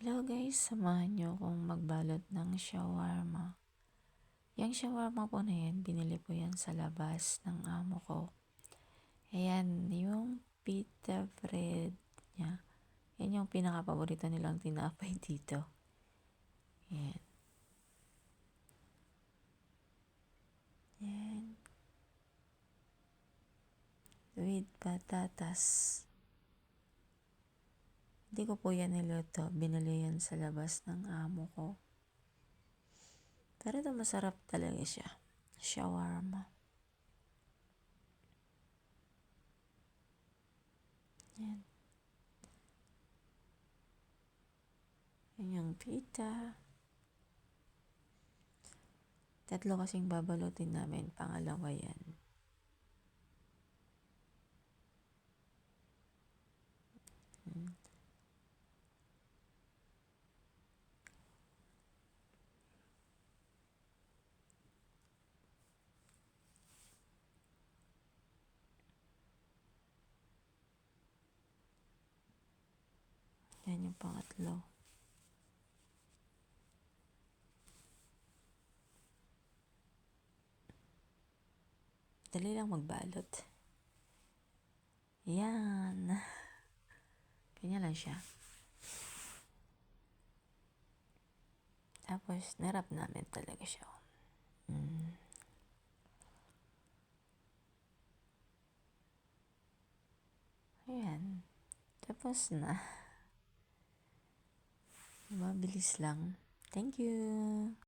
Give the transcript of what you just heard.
Hello guys, samahan niyo akong magbalot ng shawarma. Yung shawarma po na yan, binili po yan sa labas ng amo ko. Ayan, yung pita bread niya. Yan yung pinaka-paborito nilang tinapay dito. Ayan. Ayan. With patatas. Hindi ko po yan niluto. Binili yan sa labas ng amo ko. Pero ito masarap talaga siya. Shawarma. Yan. Yan yung pita. Tatlo kasing babalutin namin. Pangalawa yan. Yan yung pangatlo. Dali lang magbalot. Yan. Ganyan lang siya. Tapos, narap namin talaga siya. Ayan. Tapos na. Mabilis lang. Thank you.